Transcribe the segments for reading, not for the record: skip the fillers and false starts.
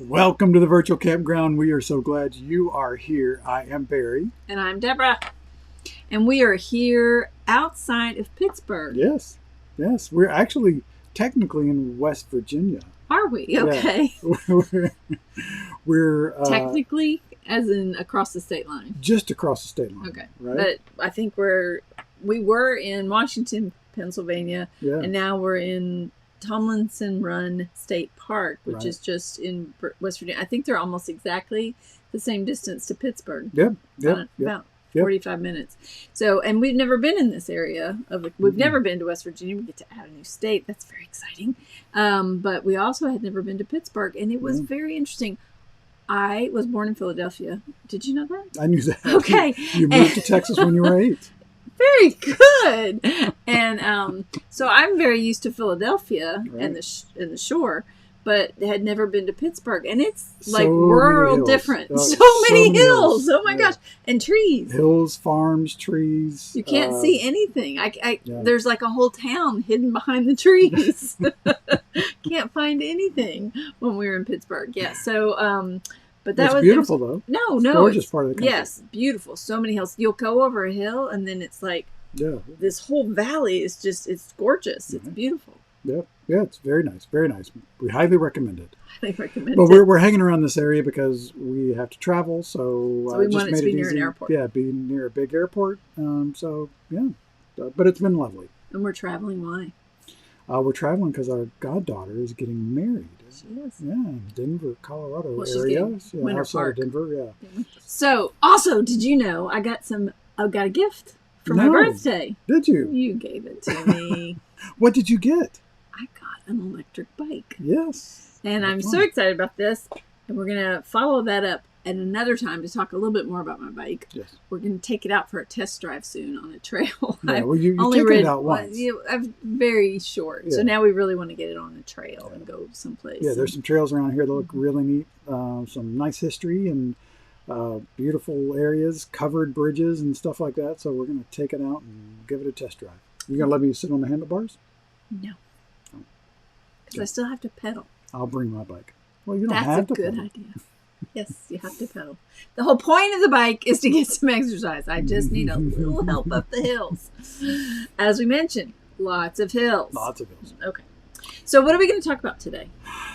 Welcome to the virtual campground. We are so glad you are here. I am Barry. And I'm Debra. And we are here outside of Pittsburgh. Yes. We're actually technically in West Virginia. Are we? Okay. Yeah. we're technically, as in across the state line. Just across the state line. Okay. Right? But I think we were in Washington, Pennsylvania, and now we're in Tomlinson Run State Park, which is just in West Virginia. I think they're almost exactly the same distance to Pittsburgh. Yep. About 45 minutes. So, and we've never been in this area we've never been to West Virginia. We get to add a new state. That's very exciting. But we also had never been to Pittsburgh, and it was very interesting. I was born in Philadelphia. Did you know that? I knew that. Okay. You moved to Texas when you were 8. Very good. And so I'm very used to Philadelphia and the shore, but had never been to Pittsburgh, and it's like rural different. So many hills. Oh my gosh, and trees. Hills, farms, trees. You can't see anything. There's like a whole town hidden behind the trees. Can't find anything when we were in Pittsburgh. Yeah. So but that was beautiful though. No, gorgeous part of the country. Yes, beautiful. So many hills. You'll go over a hill, and then it's like this whole valley is just—it's gorgeous. It's beautiful. Yeah, it's very nice, very nice. We highly recommend it. Highly recommend but it. We're hanging around this area because we have to travel, so we want it to be near an airport. Yeah, be near a big airport. But it's been lovely. And we're traveling. Why? We're traveling because our goddaughter is getting married. She is. Yeah, in Denver, Colorado area. Yeah, outside of Denver. Yeah. So, also, did you know I got a gift for my birthday? Did you? You gave it to me. What did you get? I got an electric bike. Yes. And I'm so excited about this. And we're going to follow that up at another time to talk a little bit more about my bike. Yes. We're going to take it out for a test drive soon on a trail. Yeah, well, you taken it out once. I'm very short. Yeah. So now we really want to get it on a trail and go someplace. Yeah, there's some trails around here that look really neat. Some nice history and beautiful areas, covered bridges and stuff like that. So we're going to take it out and give it a test drive. You going to let me sit on the handlebars? No. Because I still have to pedal. I'll bring my bike. Well, you don't have to pedal. That's a good idea. Yes, you have to pedal. The whole point of the bike is to get some exercise. I just need a little help up the hills. As we mentioned, lots of hills. Lots of hills. Okay. So what are we going to talk about today?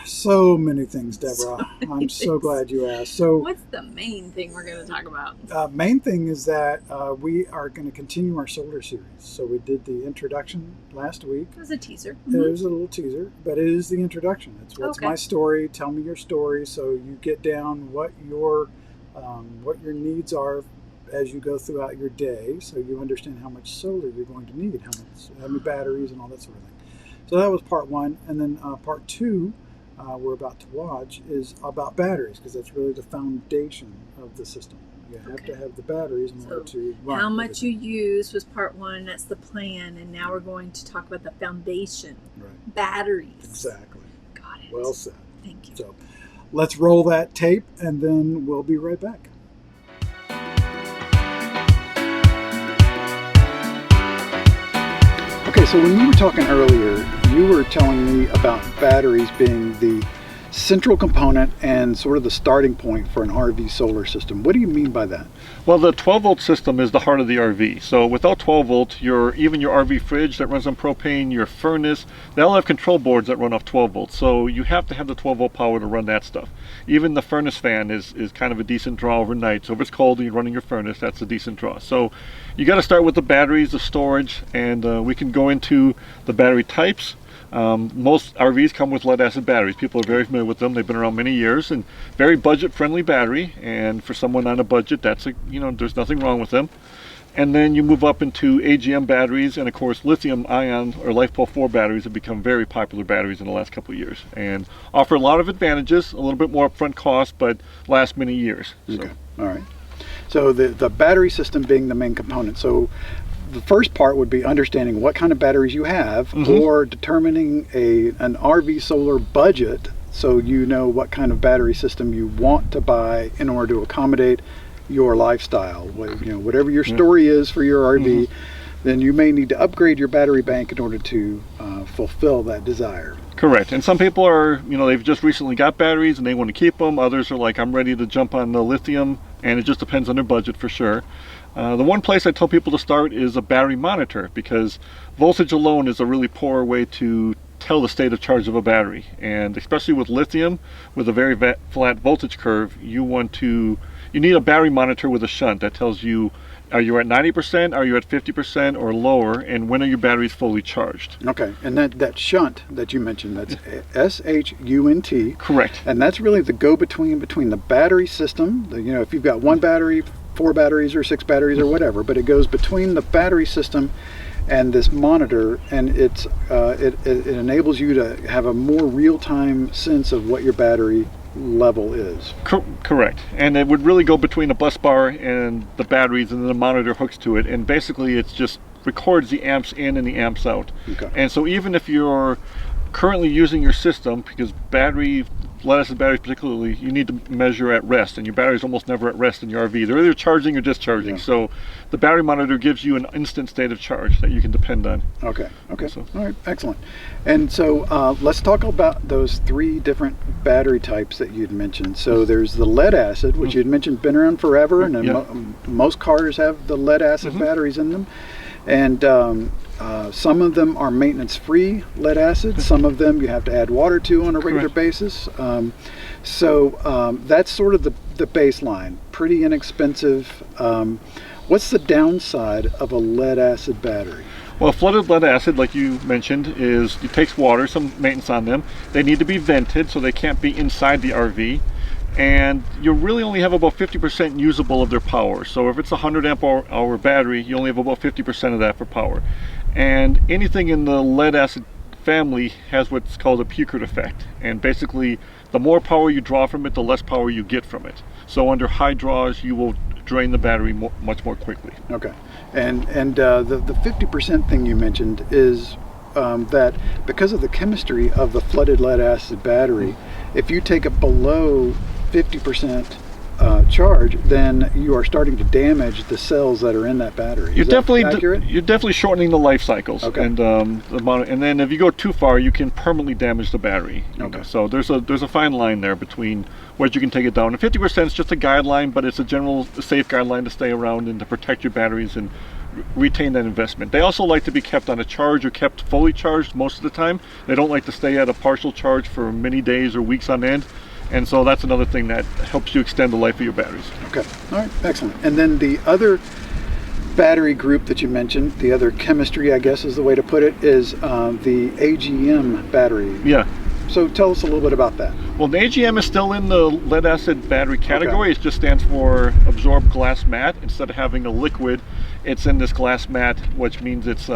So many things, Debra. I'm so glad you asked. So, what's the main thing we're going to talk about? Main thing is that we are going to continue our solar series. So we did the introduction last week. It was a teaser. It was a little teaser, but it is the introduction. It's what's my story. Tell me your story, so you get down what your needs are as you go throughout your day, so you understand how much solar you're going to need, how many batteries, and all that sort of thing. So that was part 1, and then part 2 we're about to watch is about batteries, because that's really the foundation of the system. You have to have the batteries in order to run. How much you use was part 1. That's the plan, and now we're going to talk about the foundation. Right. Batteries. Exactly. Got it. Well said. Thank you. So let's roll that tape, and then we'll be right back. Okay, so when we were talking earlier, you were telling me about batteries being the central component and sort of the starting point for an RV solar system. What do you mean by that? Well, the 12-volt system is the heart of the RV. So without 12 volt, even your RV fridge that runs on propane, your furnace, they all have control boards that run off 12 volts. So you have to have the 12-volt power to run that stuff. Even the furnace fan is kind of a decent draw overnight. So if it's cold and you're running your furnace, that's a decent draw. So you got to start with the batteries, the storage, and we can go into the battery types. Most RVs come with lead acid batteries. People are very familiar with them. They've been around many years, and very budget friendly battery, and for someone on a budget, that's there's nothing wrong with them. And then you move up into Agm batteries, and of course lithium ion or LiFePO 4 batteries have become very popular batteries in the last couple of years and offer a lot of advantages, a little bit more upfront cost, but last many years. Okay. All right. So the battery system being the main component. So the first part would be understanding what kind of batteries you have, or determining an RV solar budget, so you know what kind of battery system you want to buy in order to accommodate your lifestyle. Whatever your story is for your RV, then you may need to upgrade your battery bank in order to fulfill that desire. Correct. And some people are, they've just recently got batteries and they want to keep them. Others are like, I'm ready to jump on the lithium, and it just depends on their budget for sure. The one place I tell people to start is a battery monitor, because voltage alone is a really poor way to tell the state of charge of a battery. And especially with lithium, with a very flat voltage curve, you need a battery monitor with a shunt that tells you, are you at 90%, are you at 50% or lower, and when are your batteries fully charged? Okay, and that shunt that you mentioned, that's S-H-U-N-T. Correct. And that's really the go-between between the battery system, if you've got one battery, 4 batteries or 6 batteries or whatever, but it goes between the battery system and this monitor, and it enables you to have a more real-time sense of what your battery level is. Correct. And it would really go between the bus bar and the batteries, and then the monitor hooks to it, and basically it just records the amps in and the amps out. Okay. And so even if you're currently using your system, because lead-acid batteries particularly, you need to measure at rest, and your battery's almost never at rest in your RV. They're either charging or discharging. Yeah. So the battery monitor gives you an instant state of charge that you can depend on. Okay. So, All right, excellent. And so let's talk about those 3 different battery types that you'd mentioned. So there's the lead acid, which you'd mentioned been around forever, and most cars have the lead acid batteries in them. And some of them are maintenance-free lead acid. Some of them you have to add water to on a regular basis. So that's sort of the baseline. Pretty inexpensive. What's the downside of a lead acid battery? Well, flooded lead acid, like you mentioned, it takes water, some maintenance on them. They need to be vented, so they can't be inside the RV. And you really only have about 50% usable of their power. So if it's a 100 amp hour battery, you only have about 50% of that for power. And anything in the lead acid family has what's called a Peucard effect. And basically, the more power you draw from it, the less power you get from it. So under high draws, you will drain the battery much more quickly. Okay. And the 50% thing you mentioned is that because of the chemistry of the flooded lead acid battery, if you take it below 50% charge, then you are starting to damage the cells that are in that battery. You're accurate? You're definitely shortening the life cycles. Okay. And and then if you go too far, you can permanently damage the battery. Okay. So there's a fine line there between where you can take it down. And 50% is just a guideline, but it's a safe guideline to stay around and to protect your batteries and retain that investment. They also like to be kept on a charge or kept fully charged most of the time. They don't like to stay at a partial charge for many days or weeks on end. And so that's another thing that helps you extend the life of your batteries. Okay, all right, excellent. And then the other battery group that you mentioned, the other chemistry, I guess is the way to put it, is the Agm battery. Yeah. So tell us a little bit about that. Well, the Agm is still in the lead acid battery category. Okay. It just stands for absorbed glass mat. Instead of having a liquid, it's in this glass mat, which means it's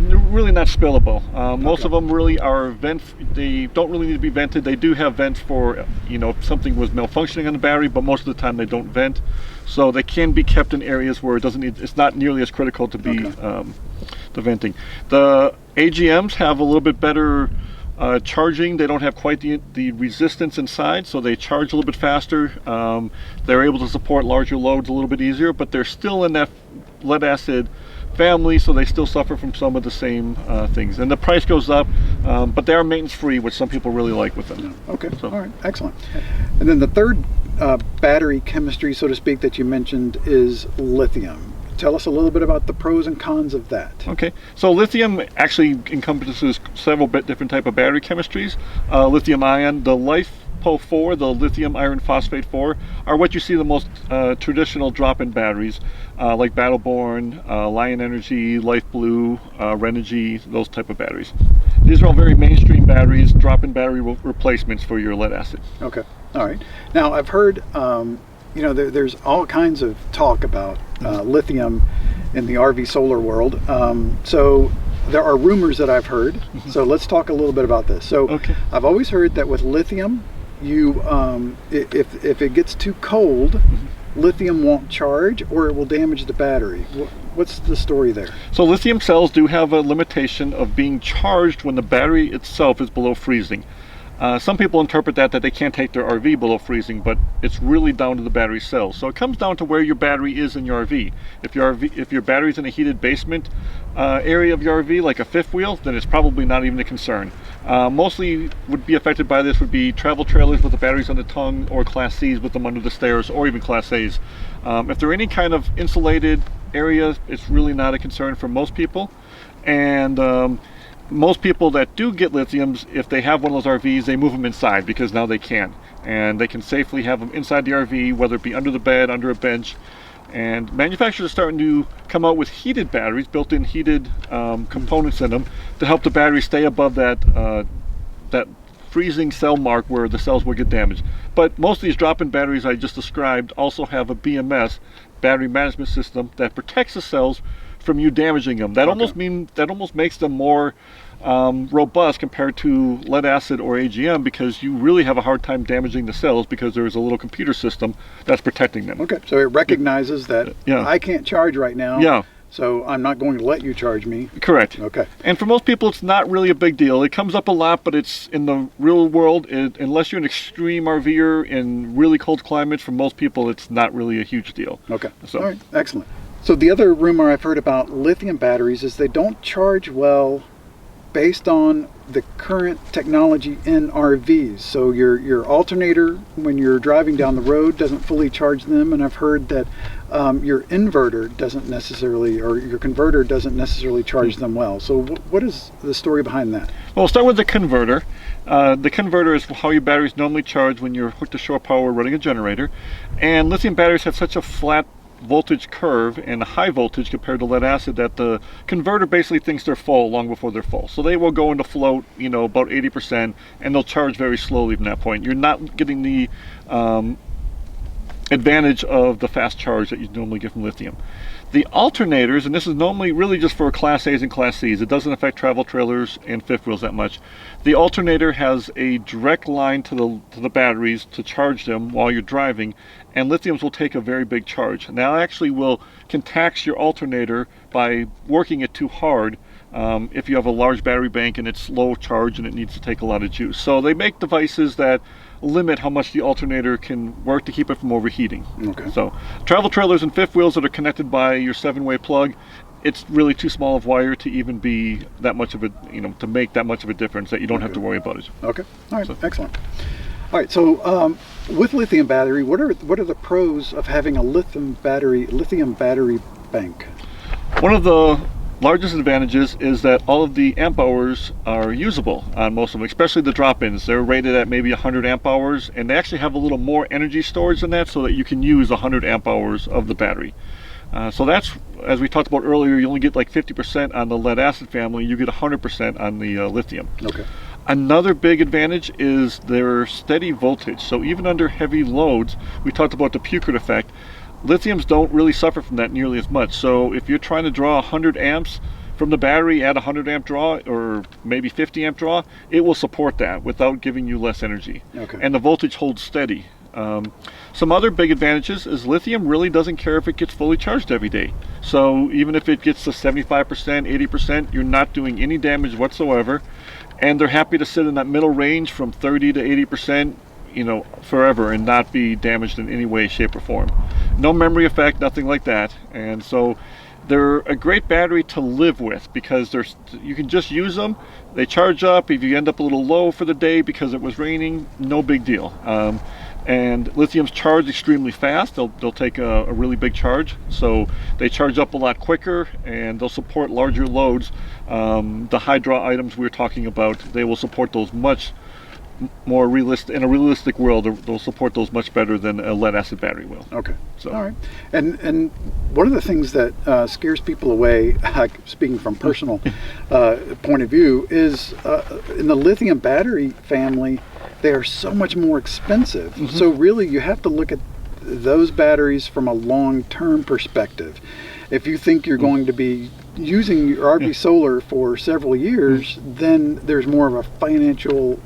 really not spillable. Most of them really are they don't really need to be vented. They do have vents for, if something was malfunctioning on the battery, but most of the time they don't vent. So they can be kept in areas where it's not nearly as critical to be the venting. The AGMs have a little bit better charging. They don't have quite the resistance inside, so they charge a little bit faster. They're able to support larger loads a little bit easier, but they're still in that lead acid family, so they still suffer from some of the same things. And the price goes up, but they are maintenance free, which some people really like with them. Okay, all right, excellent. And then the third battery chemistry, so to speak, that you mentioned is lithium. Tell us a little bit about the pros and cons of that. Okay, so lithium actually encompasses several different type of battery chemistries. Lithium ion, the LiFePO4, the lithium iron phosphate 4, are what you see the most traditional drop-in batteries, like Battleborn, Lion Energy, Life Blue, Renogy, those type of batteries. These are all very mainstream batteries, drop-in battery replacements for your lead acid. Okay, all right. Now I've heard there's all kinds of talk about lithium in the RV solar world. So there are rumors that I've heard. So let's talk a little bit about this. So okay. I've always heard that with lithium, you if it gets too cold, lithium won't charge or it will damage the battery. What's the story there? So lithium cells do have a limitation of being charged when the battery itself is below freezing. Some people interpret that they can't take their RV below freezing, but it's really down to the battery cells. So it comes down to where your battery is in your RV. If your battery's in a heated basement area of your RV, like a fifth wheel, then it's probably not even a concern. Mostly would be affected by this would be travel trailers with the batteries on the tongue, or Class C's with them under the stairs, or even Class A's. If they're any kind of insulated area, it's really not a concern for most people. And most people that do get lithiums, if they have one of those RVs, they move them inside, because now they can. And they can safely have them inside the RV, whether it be under the bed, under a bench. And manufacturers are starting to come out with heated batteries, built-in heated components in them, to help the battery stay above that freezing cell mark where the cells will get damaged. But most of these drop-in batteries I just described also have a BMS, battery management system, that protects the cells from you damaging them. That almost makes them more robust compared to lead acid or AGM, because you really have a hard time damaging the cells, because there's a little computer system that's protecting them. Okay, so it recognizes that I can't charge right now. Yeah. So I'm not going to let you charge me. Correct. Okay. And for most people, it's not really a big deal. It comes up a lot, but it's in the real world, unless you're an extreme RVer in really cold climates, for most people, it's not really a huge deal. Okay. So. All right. Excellent. So the other rumor I've heard about lithium batteries is they don't charge well based on the current technology in RVs. So your alternator, when you're driving down the road, doesn't fully charge them, and I've heard that your inverter doesn't necessarily, or your converter doesn't necessarily charge them well. So what is the story behind that? Well, we'll start with the converter. The converter is how your batteries normally charge when you're hooked to shore power running a generator. And lithium batteries have such a flat voltage curve and a high voltage compared to lead acid that the converter basically thinks they're full long before they're full. So they will go into float, about 80%, and they'll charge very slowly from that point. You're not getting the advantage of the fast charge that you normally get from lithium. The alternators, and this is normally really just for Class A's and Class C's, it doesn't affect travel trailers and fifth wheels that much. The alternator has a direct line to the batteries to charge them while you're driving, and lithiums will take a very big charge. Now actually can tax your alternator by working it too hard if you have a large battery bank and it's low charge and it needs to take a lot of juice. So they make devices that limit how much the alternator can work to keep it from overheating. Okay. So travel trailers and fifth wheels that are connected by your 7-way plug, it's really too small of wire to even be that much of a, to make that much of a difference that you don't have to worry about it. Okay. All right. So. Excellent. All right. So with lithium battery, what are the pros of having a lithium battery bank? One of the largest advantages is that all of the amp hours are usable on most of them, especially the drop-ins. They're rated at maybe 100 amp hours, and they actually have a little more energy storage than that, so that you can use 100 amp hours of the battery. So that's, as we talked about earlier, you only get like 50% on the lead acid family, you get 100% on the lithium. Okay. Another big advantage is their steady voltage. So even under heavy loads, we talked about the Puchert effect, lithiums don't really suffer from that nearly as much. So if you're trying to draw 100 amps from the battery at 100 amp draw, or maybe 50 amp draw, it will support that without giving you less energy. Okay. And the voltage holds steady. Some other big advantages is lithium really doesn't care if it gets fully charged every day. So even if it gets to 75%, 80%, you're not doing any damage whatsoever. And they're happy to sit in that middle range from 30 to 80%, forever, and not be damaged in any way, shape, or form. No memory effect, nothing like that. And so they're a great battery to live with, because you can just use them. They charge up. If you end up a little low for the day because it was raining, no big deal. And lithiums charge extremely fast. They'll take a really big charge, so they charge up a lot quicker, and they'll support larger loads. The high draw items we were talking about, they will support those much more realistic. In a realistic world, they'll support those much better than a lead acid battery will. Okay. So. All right. And one of the things that scares people away, speaking from personal point of view, is in the lithium battery family, they are so much more expensive. Mm-hmm. So really, you have to look at those batteries from a long-term perspective. If you think you're going to be using your RV solar for several years, then there's more of a financial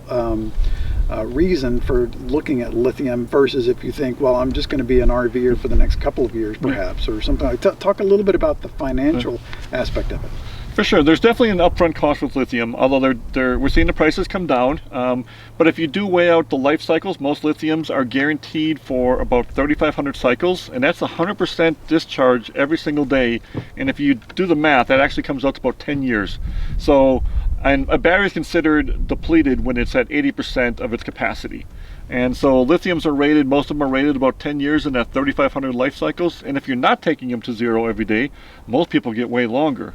reason for looking at lithium, versus if you think, well, I'm just going to be an RVer for the next couple of years, perhaps, or something like that. Talk a little bit about the financial aspect of it. For sure, there's definitely an upfront cost with lithium, although we're seeing the prices come down. But if you do weigh out the life cycles, most lithiums are guaranteed for about 3,500 cycles, and that's 100% discharge every single day. And if you do the math, that actually comes out to about 10 years. So, and a battery is considered depleted when it's at 80% of its capacity. And so lithiums are rated, most of them are rated about 10 years in that 3,500 life cycles. And if you're not taking them to zero every day, most people get way longer.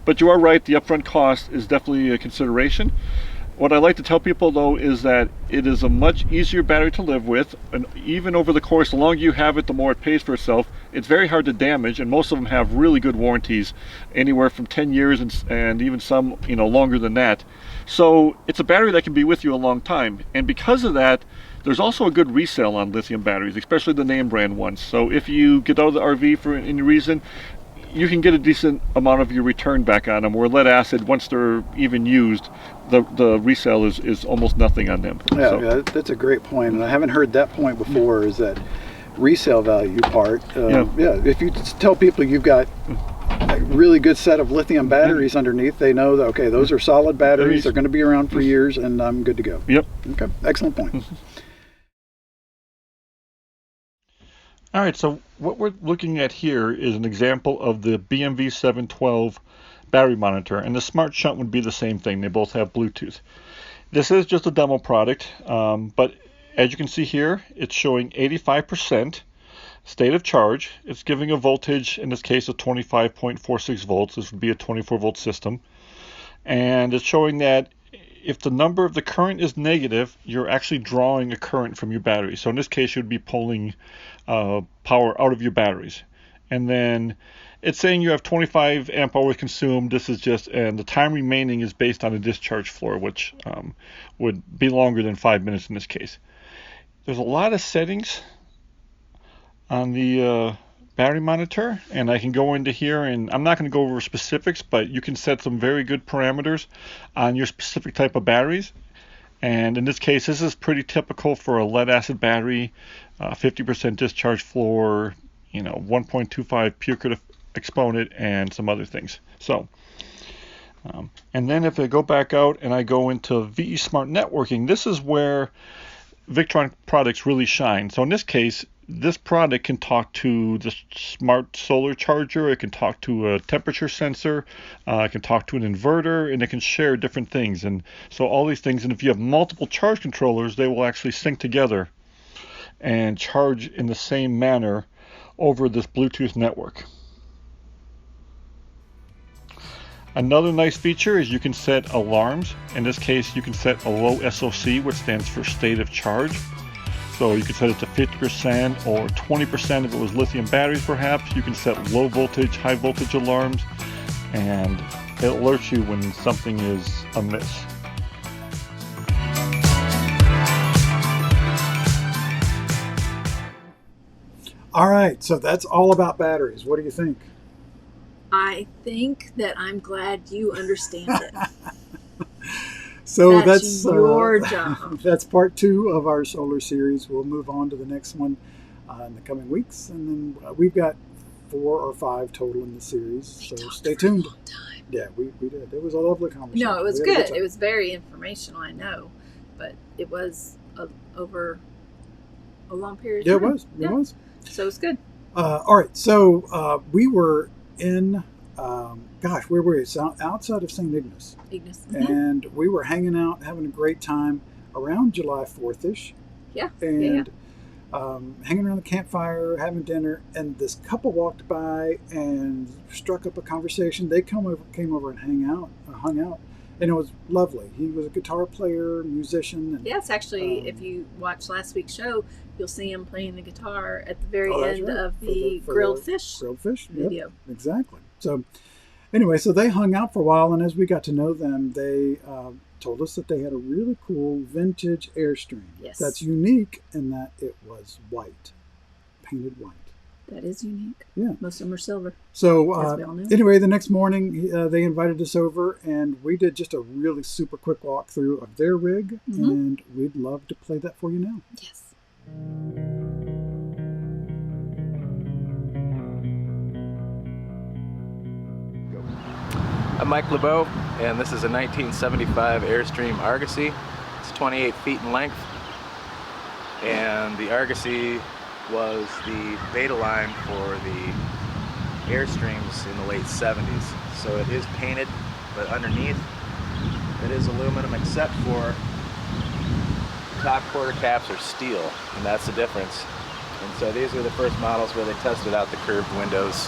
But you are right, the upfront cost is definitely a consideration. What I like to tell people though is that it is a much easier battery to live with, and even over the course, the longer you have it, the more it pays for itself. It's very hard to damage, and most of them have really good warranties, anywhere from 10 years and even some, longer than that. So it's a battery that can be with you a long time, and because of that, there's also a good resale on lithium batteries, especially the name brand ones. So if you get out of the RV for any reason, you can get a decent amount of your return back on them, where lead acid, once they're even used, the resale is almost nothing on them. Yeah, that's a great point, and I haven't heard that point before, is that resale value part. If you tell people you've got a really good set of lithium batteries underneath, they know that, okay, those are solid batteries, they're going to be around for years, and I'm good to go. Yep. Okay, excellent point. All right, so what we're looking at here is an example of the BMV 712 battery monitor, and the Smart Shunt would be the same thing. They both have Bluetooth. This is just a demo product, but as you can see here, it's showing 85% state of charge. It's giving a voltage, in this case, of 25.46 volts. This would be a 24-volt system. And it's showing that if the number of the current is negative, you're actually drawing a current from your battery. So in this case, you'd be pulling power out of your batteries. And then it's saying you have 25 amp hours consumed. This is just, and the time remaining is based on a discharge floor, which would be longer than 5 minutes in this case. There's a lot of settings on the battery monitor, and I can go into here, and I'm not going to go over specifics, but you can set some very good parameters on your specific type of batteries. And in this case, this is pretty typical for a lead acid battery, 50% discharge floor, 1.25 pure current exponent, and some other things. So, and then if I go back out and I go into VE Smart Networking, this is where Victron products really shine. So in this case, this product can talk to the smart solar charger, it can talk to a temperature sensor, it can talk to an inverter, and it can share different things. And so all these things, and if you have multiple charge controllers, they will actually sync together and charge in the same manner over this Bluetooth network. Another nice feature is you can set alarms. In this case, you can set a low SOC, which stands for state of charge. So you can set it to 50% or 20% if it was lithium batteries perhaps. You can set low voltage, high voltage alarms, and it alerts you when something is amiss. All right, so that's all about batteries. What do you think? I think that I'm glad you understand it. So that's your job. That's part 2 of our solar series. We'll move on to the next one in the coming weeks, and then we've got 4 or 5 total in the series. So stay tuned. Yeah, we did. It was a lovely conversation. No, it was good. It was very informational, I know, but it was over a long period of time. It was. So it was good. All right, so we were in, where were we? Outside of St. Ignace. And we were hanging out, having a great time around July 4th-ish. Yeah. And hanging around the campfire, having dinner, and this couple walked by and struck up a conversation. They came over and hung out, and it was lovely. He was a guitar player, musician. And, yes, actually, if you watch last week's show, you'll see him playing the guitar at the very end of the grilled fish video. Yep, exactly. So anyway, so they hung out for a while, and as we got to know them, they told us that they had a really cool vintage Airstream. Yes. That's unique in that it was white, painted white. That is unique. Yeah. Most of them are silver. So anyway, the next morning they invited us over, and we did just a really super quick walkthrough of their rig, and we'd love to play that for you now. Yes. I'm Mike LeBeau, and this is a 1975 Airstream Argosy. It's 28 feet in length, and the Argosy was the beta line for the Airstreams in the late 70s. So it is painted, but underneath it is aluminum except for the top quarter caps are steel, and that's the difference. And so these are the first models where they tested out the curved windows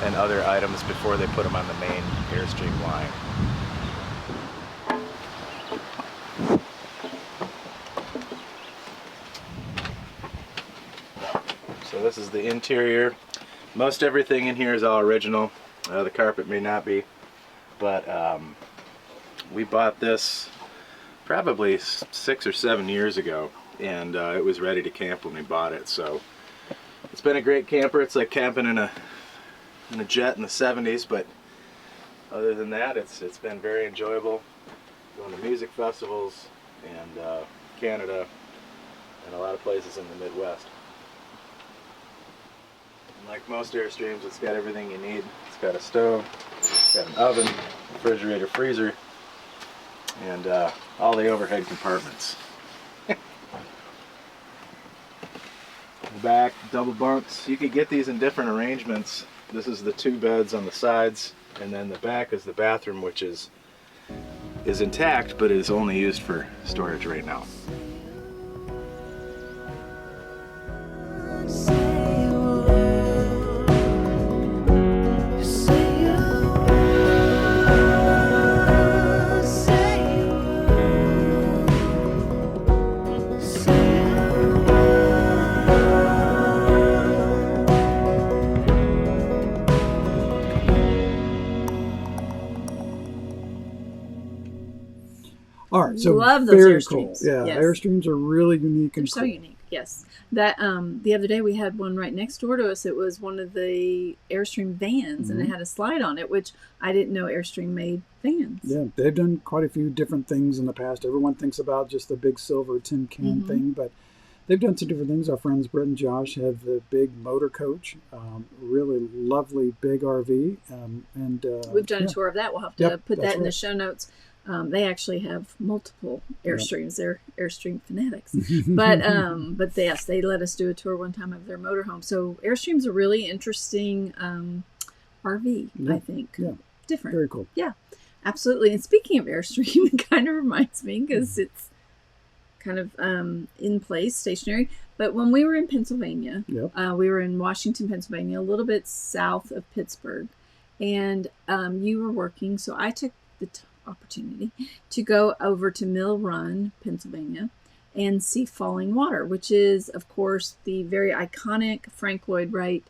and other items before they put them on the main Airstream line. So this is the interior. Most everything in here is all original. The carpet may not be, but we bought this probably 6 or 7 years ago, and it was ready to camp when we bought it. So it's been a great camper. It's like camping in a jet in the 70s, but other than that, it's been very enjoyable. Going to music festivals and Canada and a lot of places in the Midwest. And like most Airstreams, it's got everything you need. It's got a stove, it's got an oven, refrigerator, freezer, and all the overhead compartments. The back, double bunks. You could get these in different arrangements. This is the 2 beds on the sides, and then the back is the bathroom, which is intact, but is only used for storage right now. All right, so love those very Airstreams. cool. Yeah, Yes. Airstreams are really unique and They're so cool. unique. Yes. That the other day we had one right next door to us. It was one of the Airstream vans, and it had a slide on it, which I didn't know Airstream made vans. Yeah, they've done quite a few different things in the past. Everyone thinks about just the big silver tin can thing, but they've done some different things. Our friends Brett and Josh have the big motor coach, really lovely big RV, and We've done a tour of that. We'll have to put that in right. the show notes. They actually have multiple Airstreams. They're Airstream fanatics. But yes, they let us do a tour one time of their motorhome. So Airstream's a really interesting RV, I think. Yeah. Different. Very cool. Yeah, absolutely. And speaking of Airstream, it kind of reminds me, because it's kind of in place, stationary. But when we were in Pennsylvania, we were in Washington, Pennsylvania, a little bit south of Pittsburgh. And you were working, so I took the opportunity to go over to Mill Run, Pennsylvania, and see Falling Water, which is, of course, the very iconic Frank Lloyd Wright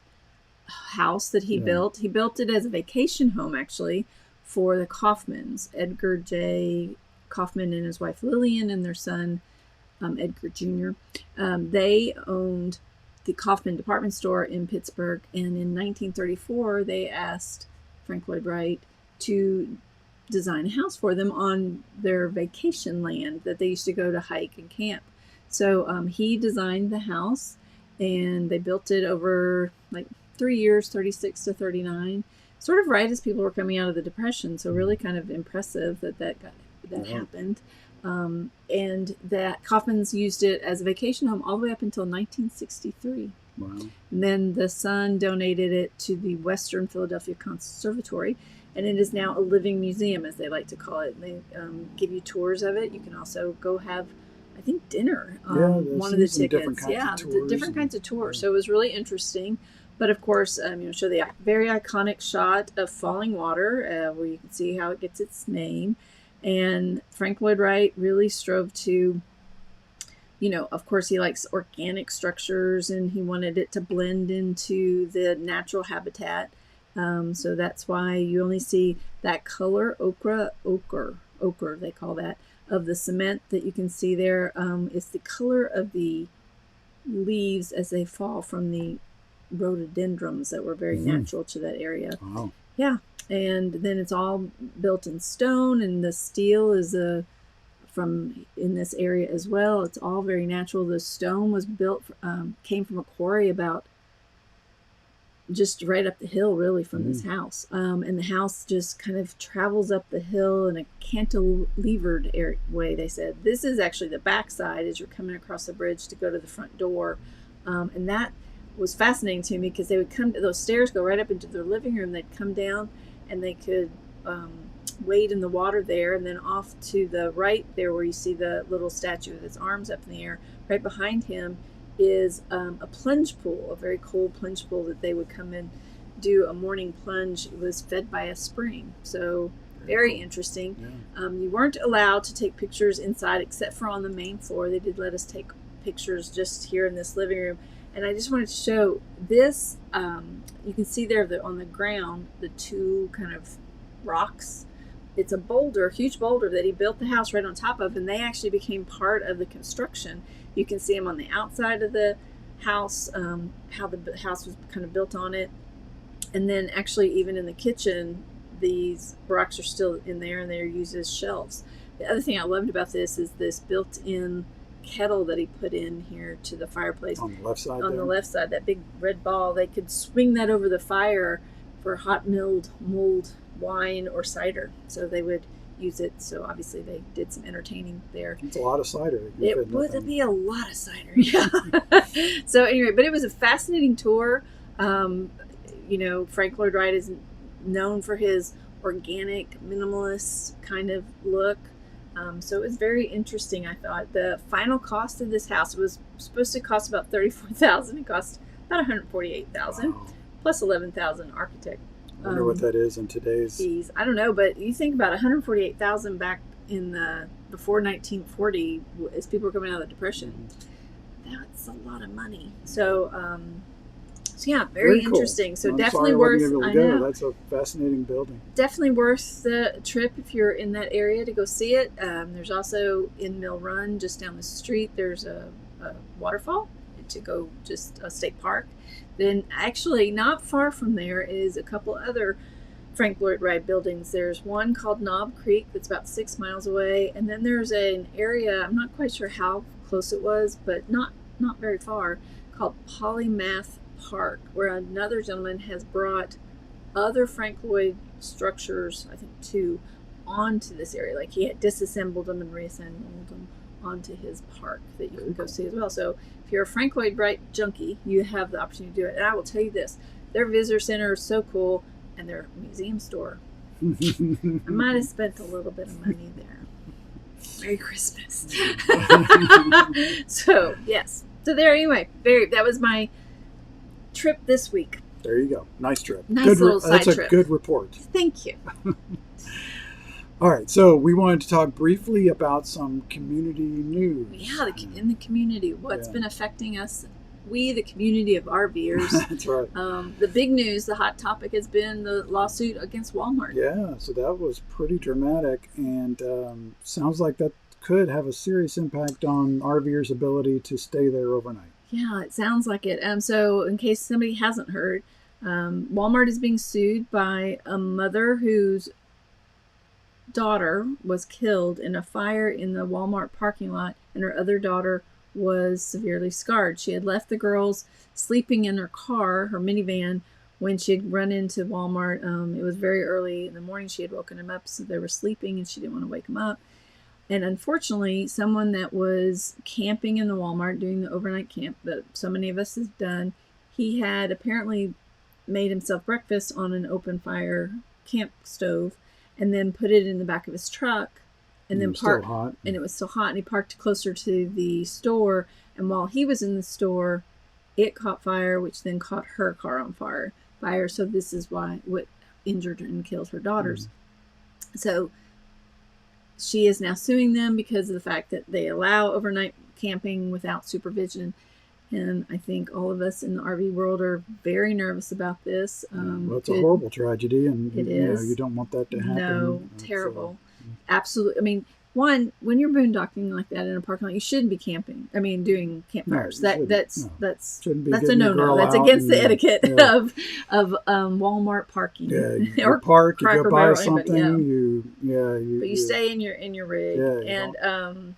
house that he built. He built it as a vacation home, actually, for the Kaufmans, Edgar J. Kaufman and his wife Lillian and their son Edgar Jr. They owned the Kaufman department store in Pittsburgh, and in 1934 they asked Frank Lloyd Wright to design a house for them on their vacation land that they used to go to hike and camp. So he designed the house, and they built it over like 3 years, 36 to 39, sort of right as people were coming out of the Depression. So really kind of impressive that happened. And that Kaufman's used it as a vacation home all the way up until 1963. Wow. And then the son donated it to the Western Philadelphia Conservatory, and it is now a living museum, as they like to call it. They give you tours of it. You can also go have, I think, dinner on one of the tickets. Different kinds of tours. So it was really interesting. But of course, show the very iconic shot of Falling Water, where you can see how it gets its name. And Frank Lloyd Wright really strove to, of course, he likes organic structures, and he wanted it to blend into the natural habitat. So that's why you only see that color, ochre, they call that, of the cement that you can see there. Is the color of the leaves as they fall from the rhododendrons that were very natural to that area. Wow. Yeah. And then it's all built in stone, and the steel is from in this area as well. It's all very natural. The stone was built, came from a quarry about just right up the hill, really, from this house. And the house just kind of travels up the hill in a cantilevered way, they said. This is actually the backside as you're coming across the bridge to go to the front door. And that was fascinating to me because they would those stairs go right up into their living room. They'd come down and they could wade in the water there, and then off to the right there where you see the little statue with its arms up in the air, right behind him is a plunge pool, a very cold plunge pool that they would come and do a morning plunge. It was fed by a spring. So very cool. Interesting. Yeah. You weren't allowed to take pictures inside except for on the main floor. They did let us take pictures just here in this living room. And I just wanted to show this. You can see there on the ground the two kind of rocks. It's a boulder, huge boulder that he built the house right on top of, and they actually became part of the construction. You can see them on the outside of the house, how the house was kind of built on it. And then actually even in the kitchen, these rocks are still in there and they're used as shelves. The other thing I loved about this is this built-in kettle that he put in here to the fireplace. On the left side On the left side, that big red ball. They could swing that over the fire for hot mulled wine or cider. So they would use it. So obviously they did some entertaining there. It's a lot of cider. It would be a lot of cider. Yeah. So anyway, but it was a fascinating tour. You know, Frank Lloyd Wright is known for his organic, minimalist kind of look. So it was very interesting, I thought. The final cost of this house, it was supposed to cost about $34,000. It cost about $148,000, wow. Plus $11,000 architect. I wonder what that is in today's fees. I don't know, but you think about $148,000 back in before 1940, as people were coming out of the Depression. That's a lot of money. So yeah, very interesting. Cool. So definitely worth. I know. That's a fascinating building. Definitely worth the trip if you're in that area to go see it. There's also in Mill Run, just down the street, there's a waterfall to go, just a state park. Then actually not far from there is a couple other Frank Lloyd Wright buildings. There's one called Knob Creek that's about 6 miles away, and then there's an area, I'm not quite sure how close it was, but not very far, called Polymath Park, where another gentleman has brought other Frank Lloyd structures, I think 2, onto this area. Like he had disassembled them and reassembled them onto his park that you can go see as well. So if you're a Frank Lloyd Wright junkie, you have the opportunity to do it. And I will tell you this, their visitor center is so cool, and their museum store. I might have spent a little bit of money there. Merry Christmas. So yes. So there anyway, that was my trip this week. There you go. Nice trip. Nice little side trip. That's a good report. Thank you. All right, so we wanted to talk briefly about some community news. Yeah, in the community, what's been affecting us, we, the community of RVers. That's right. The big news, the hot topic has been the lawsuit against Walmart. Yeah, so that was pretty dramatic, and sounds like that could have a serious impact on RVers' ability to stay there overnight. Yeah, it sounds like it. So in case somebody hasn't heard, Walmart is being sued by a mother whose daughter was killed in a fire in the Walmart parking lot, and her other daughter was severely scarred. She had left the girls sleeping in her car, her minivan, when she had run into Walmart. It was very early in the morning. She had woken them up, so they were sleeping, and she didn't want to wake them up. And unfortunately, someone that was camping in the Walmart, doing the overnight camp that so many of us have done, he had apparently made himself breakfast on an open fire camp stove, and then put it in the back of his truck, and then parked. And it was still hot, and he parked closer to the store. And while he was in the store, it caught fire, which then caught her car on fire. So this is what injured and killed her daughters. So she is now suing them because of the fact that they allow overnight camping without supervision. And I think all of us in the RV world are very nervous about this. Well, it's a horrible tragedy, and it is. You don't want that to happen. No, terrible. Absolutely. I mean, one, when you're boondocking like that in a parking lot, you shouldn't be camping. I mean, doing campfires. That's a no-no. That's against the etiquette of Walmart parking. Yeah, you park, you go buy something. But you stay in your rig. Yeah, and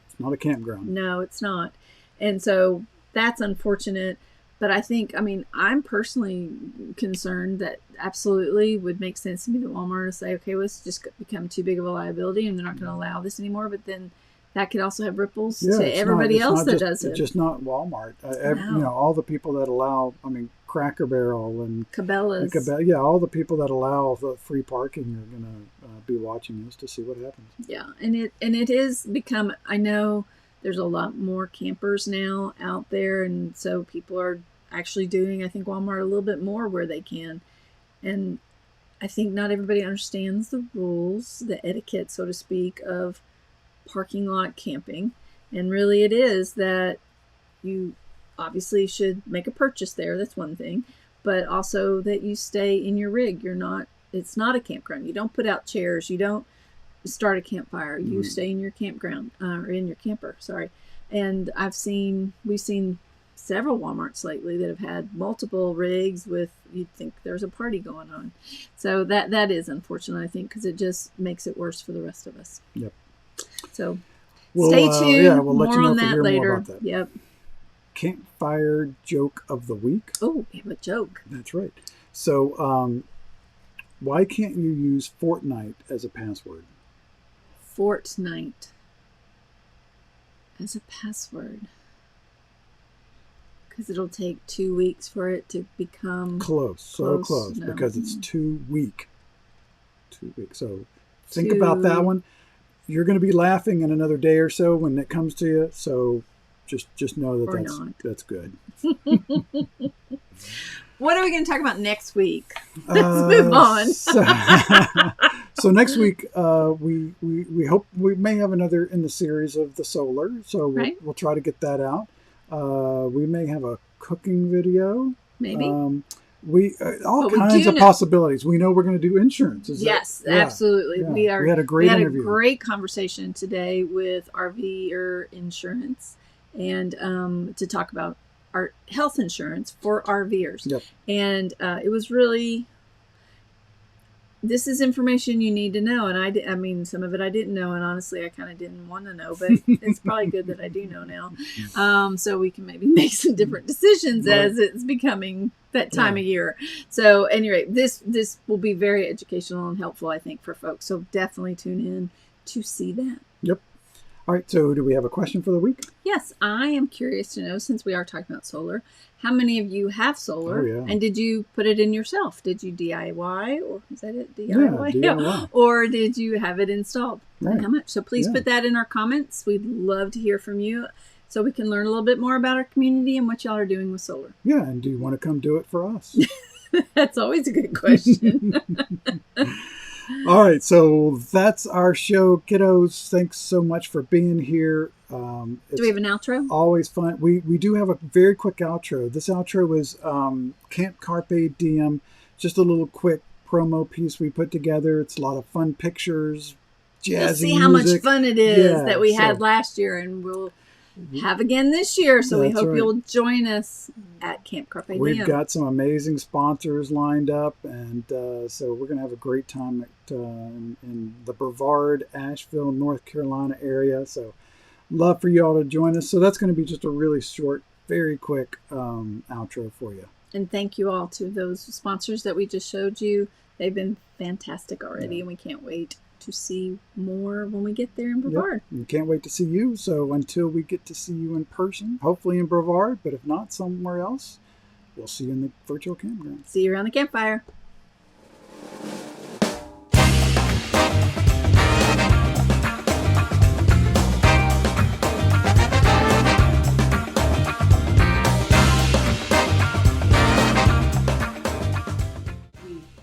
it's not a campground. No, it's not. And so that's unfortunate. But I think, I mean, I'm personally concerned that absolutely would make sense to me that Walmart to say, okay, well, it's just become too big of a liability and they're not going to allow this anymore. But then that could also have ripples to everybody else that does it. It's just not Walmart. No. All the people that allow, Cracker Barrel and Cabela's. All the people that allow the free parking are going to be watching this to see what happens. Yeah, and it is become, I know there's a lot more campers now out there, and so people are actually doing, I think, Walmart a little bit more where they can. And I think not everybody understands the rules, the etiquette, so to speak, of parking lot camping. And really it is that you obviously should make a purchase there. That's one thing. But also that you stay in your rig. It's not a campground. You don't put out chairs. You don't start a campfire. You stay in your campground, or in your camper, sorry. And we've seen several Walmarts lately that have had multiple rigs with, you'd think there's a party going on. So that is unfortunate, I think, because it just makes it worse for the rest of us. Yep. So stay tuned. We'll let you know on that later. More about that. Yep. Campfire joke of the week. Oh, we have a joke. That's right. So why can't you use Fortnite as a password? Fortnite as a password. Because it'll take 2 weeks for it to become close. No. Because it's too weak. 2 weeks. So think about that one. You're going to be laughing in another day or so when it comes to you. So just know that's good. What are we going to talk about next week? Let's move on. So next week, we hope we may have another in the series of the solar. So we'll try to get that out. We may have a cooking video. Maybe. All kinds of possibilities. We know we're going to do insurance. Absolutely. Yeah. We had a great interview. A great conversation today with RVer Insurance, and to talk about our health insurance for RVers. Yep. And it was really, this is information you need to know. And I mean, some of it I didn't know, and honestly, I kind of didn't want to know, but it's probably good that I do know now. So we can maybe make some different decisions as it's becoming that time of year. So anyway, this will be very educational and helpful, I think, for folks. So definitely tune in to see that. Yep. All right. So do we have a question for the week? Yes. I am curious to know, since we are talking about solar, how many of you have solar? Oh, yeah. And did you put it in yourself? Did you DIY, or is that it? DIY? Yeah, DIY. Or did you have it installed? Right. And how much? So please put that in our comments. We'd love to hear from you, so we can learn a little bit more about our community and what y'all are doing with solar. Yeah, and do you want to come do it for us? That's always a good question. All right, so that's our show, kiddos. Thanks so much for being here. Do we have an outro? Always fun. We do have a very quick outro. This outro was Camp Carpe Diem, just a little quick promo piece we put together. It's a lot of fun pictures, jazzy You'll see how music. much fun it is that we had last year, and we'll have again this year. So we hope you'll join us at Camp Carpe Diem. We've got some amazing sponsors lined up, and so we're going to have a great time at, in the Brevard, Asheville, North Carolina area. So love for you all to join us. So that's going to be just a really short, very quick outro for you. And thank you all to those sponsors that we just showed you. They've been fantastic already, and we can't wait to see more when we get there in Brevard. Yep. We can't wait to see you. So until we get to see you in person, hopefully in Brevard, but if not, somewhere else, we'll see you in the virtual campground. See you around the campfire.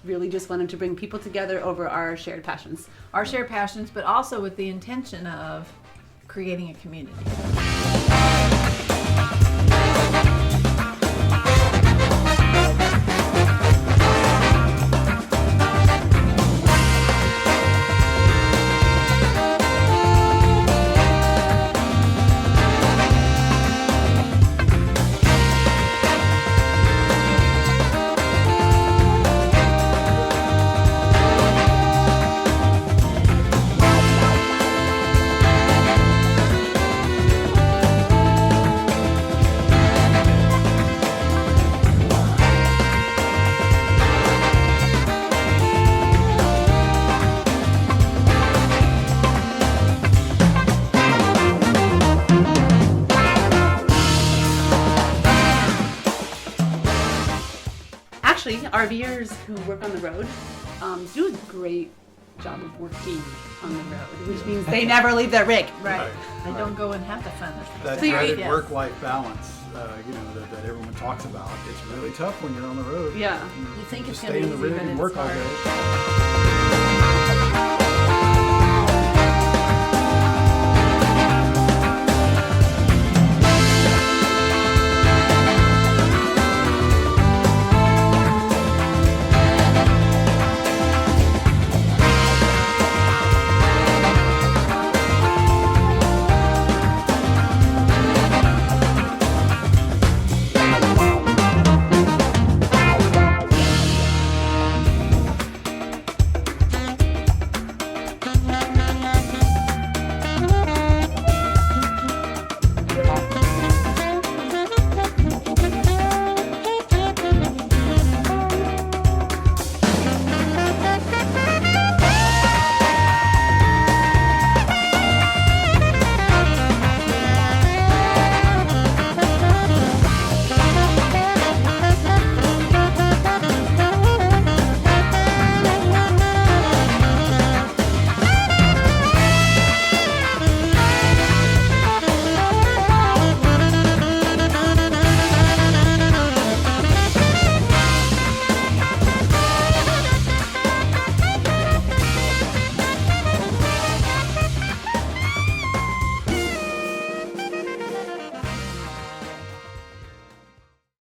Really just wanted to bring people together over our shared passions. Our shared passions, but also with the intention of creating a community. actually, RVers who work on the road do a great job of working on the road, which means they never leave their rig. Right. They don't go and have the fun. That So dreaded yes. work-life balance, that everyone talks about. It's really tough when you're on the road. Yeah. You think Just it's going stay to in be the easy, rig but and it's work all hard. day.